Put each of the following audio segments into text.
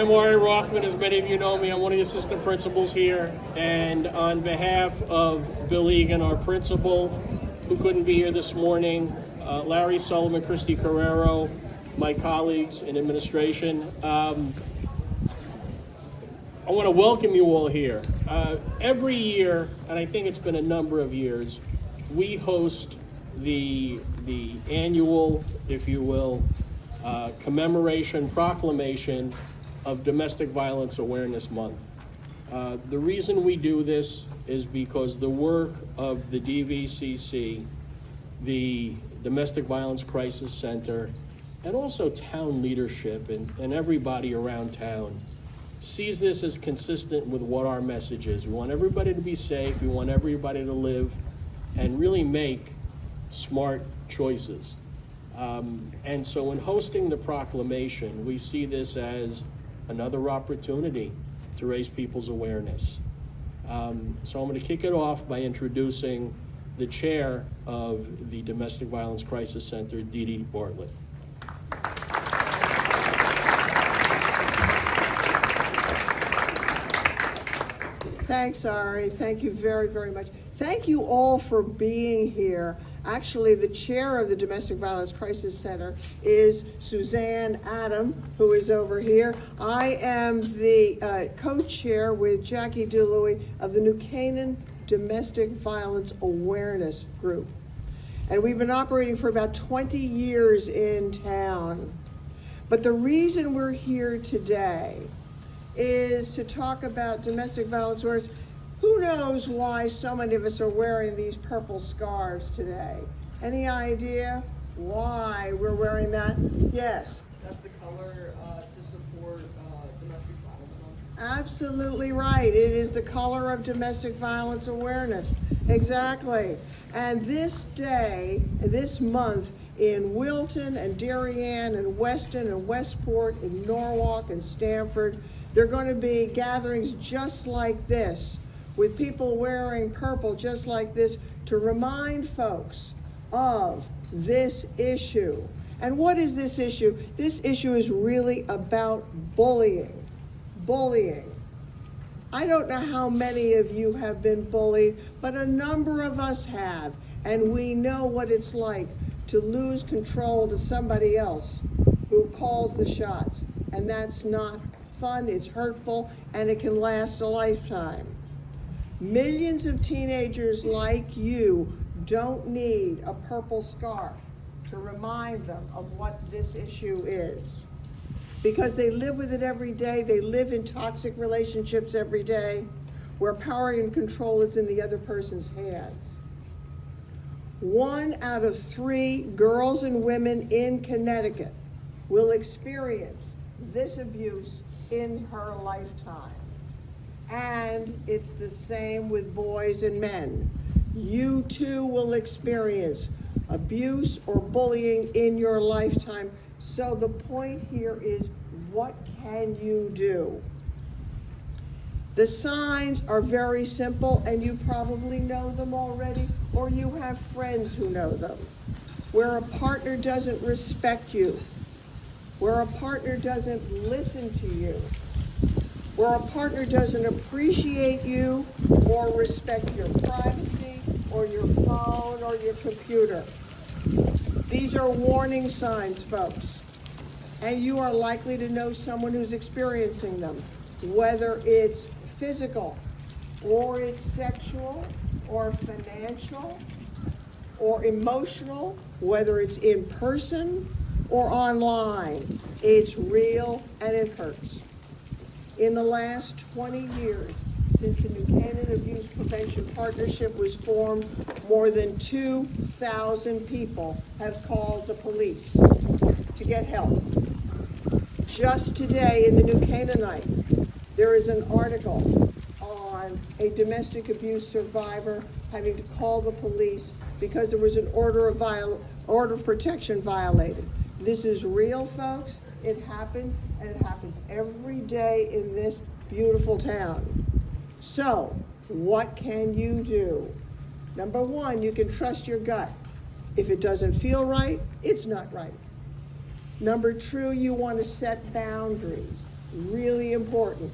I'm Rothman. As many of you know me, I'm one of the assistant principals here. And on behalf of Bill Egan, our principal, who couldn't be here this morning, Larry Sullivan, Christy Carrero, my colleagues in administration, I want to welcome you all here. Every year, and I think it's been a number of years, we host the annual, if you will, commemoration, proclamation of Domestic Violence Awareness Month. The reason we do this is because the work of the DVCC, the Domestic Violence Crisis Center, and also town leadership and everybody around town sees this as consistent with what our message is. We want everybody to be safe, we want everybody to live and really make smart choices. And so in hosting the proclamation, we see this as another opportunity to raise people's awareness. So I'm going to kick it off by introducing the chair of the Domestic Violence Crisis Center, Dede Bartlett. Thanks, Ari. Thank you very, very much. Thank you all for being here. Actually, the chair of the Domestic Violence Crisis Center is Suzanne Adam, who is over here. I am the co-chair with Jackie DeLuey of the new Canaan Domestic Violence Awareness Group. And we've been operating for about 20 years in town. But the reason we're here today is to talk about domestic violence awareness. Who knows why so many of us are wearing these purple scarves today? Any idea why we're wearing that? Yes? That's the color to support domestic violence month. Absolutely right. It is the color of domestic violence awareness. Exactly. And this day, this month, in Wilton and Darien and Weston and Westport and Norwalk and Stamford, there are going to be gatherings just like this, with people wearing purple just like this, to remind folks of this issue. And what is this issue? This issue is really about bullying. Bullying. I don't know how many of you have been bullied, but a number of us have, and we know what it's like to lose control to somebody else who calls the shots. And that's not fun, it's hurtful, and it can last a lifetime. Millions of teenagers like you don't need a purple scarf to remind them of what this issue is. Because they live with it every day, they live in toxic relationships every day, where power and control is in the other person's hands. 1 out of 3 girls and women in Connecticut will experience this abuse in her lifetime. And it's the same with boys and men. You too will experience abuse or bullying in your lifetime. So the point here is, what can you do? The signs are very simple, and you probably know them already, or you have friends who know them. Where a partner doesn't respect you, where a partner doesn't listen to you, where a partner doesn't appreciate you or respect your privacy or your phone or your computer. These are warning signs, folks, and you are likely to know someone who's experiencing them, whether it's physical or it's sexual or financial or emotional, whether it's in person or online. It's real and it hurts. In the last 20 years, since the new Canaan Abuse Prevention Partnership was formed, more than 2,000 people have called the police to get help. Just today in the New Canaanite, there is an article on a domestic abuse survivor having to call the police because there was an order of protection violated. This is real, folks. It happens, and it happens every day in this beautiful town. So, what can you do? Number one, you can trust your gut. If it doesn't feel right, it's not right. Number two, you want to set boundaries. really important.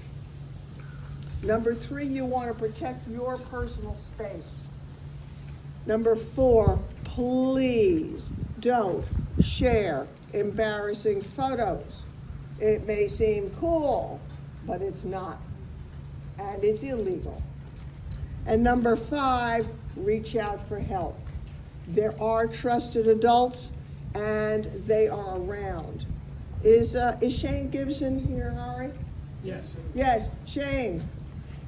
Number 3, you want to protect your personal space. Number 4, please don't share embarrassing photos. It may seem cool, but it's not, and it's illegal. And number 5, reach out for help. There are trusted adults, and they are around. Is Shane Gibson here, Harry? Yes. Yes, Shane.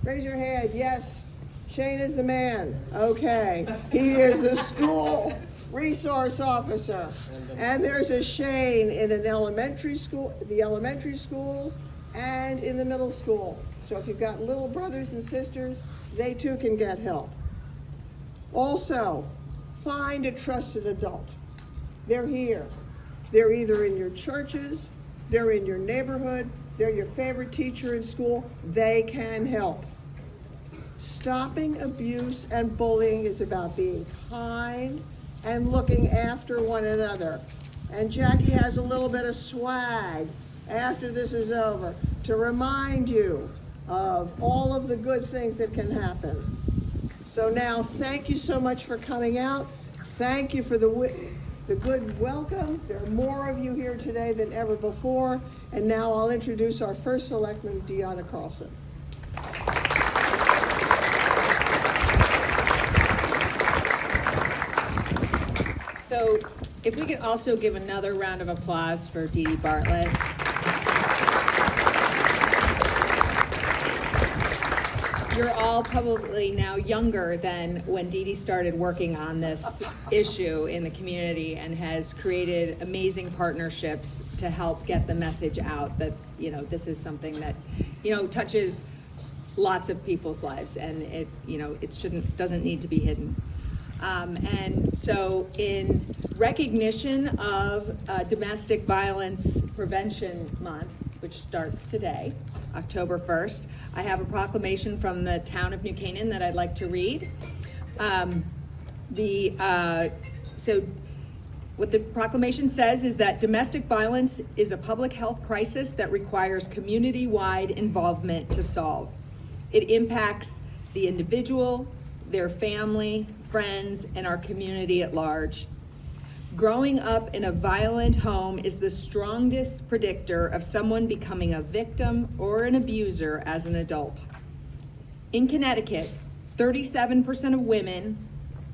Raise your hand. Yes, Shane is the man. Okay. He is the school resource officer. And there's a Shane in an elementary school, the elementary schools, and in the middle school. So if you've got little brothers and sisters, they too can get help. Also, find a trusted adult. They're here. They're either in your churches, they're in your neighborhood, they're your favorite teacher in school. They can help. Stopping abuse and bullying is about being kind and looking after one another. And Jackie has a little bit of swag after this is over to remind you of all of the good things that can happen. So now, thank you so much for coming out. Thank you for the good welcome. There are more of you here today than ever before. And now I'll introduce our First Selectman, Dionna Carlson. So if we could also give another round of applause for Dede Bartlett. You're all probably now younger than when Dede started working on this issue in the community and has created amazing partnerships to help get the message out that, you know, this is something that, you know, touches lots of people's lives, and it, you know, doesn't need to be hidden. And so in recognition of Domestic Violence Prevention Month, which starts today, October 1st, I have a proclamation from the town of New Canaan that I'd like to read. So what the proclamation says is that domestic violence is a public health crisis that requires community-wide involvement to solve. It impacts the individual, their family, friends, and our community at large. Growing up in a violent home is the strongest predictor of someone becoming a victim or an abuser as an adult. In Connecticut, 37% of women,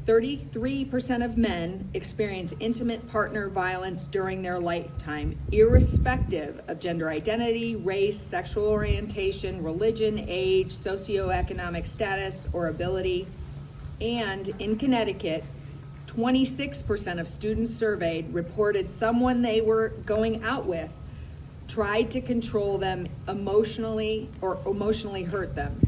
33% of men experience intimate partner violence during their lifetime, irrespective of gender identity, race, sexual orientation, religion, age, socioeconomic status, or ability. And in Connecticut, 26% of students surveyed reported someone they were going out with tried to control them emotionally or emotionally hurt them.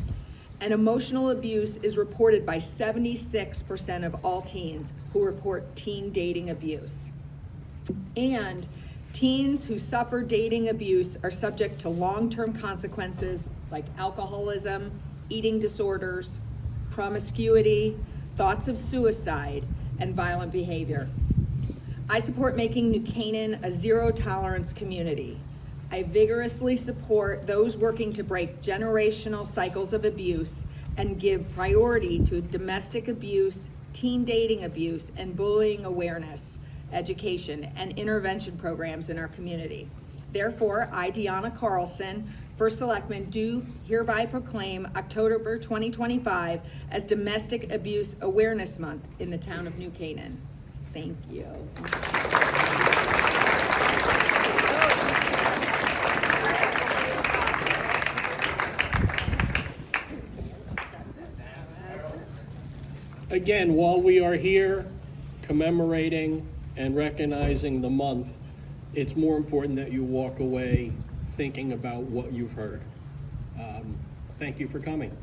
And emotional abuse is reported by 76% of all teens who report teen dating abuse. And teens who suffer dating abuse are subject to long-term consequences like alcoholism, eating disorders, promiscuity, thoughts of suicide, and violent behavior. I support making New Canaan a zero-tolerance community. I vigorously support those working to break generational cycles of abuse and give priority to domestic abuse, teen dating abuse, and bullying awareness, education, and intervention programs in our community. Therefore, I, Dionna Carlson, First Selectman, do hereby proclaim October 2025 as Domestic Abuse Awareness Month in the town of New Canaan. Thank you. Again, while we are here commemorating and recognizing the month, it's more important that you walk away thinking about what you've heard. Thank you for coming.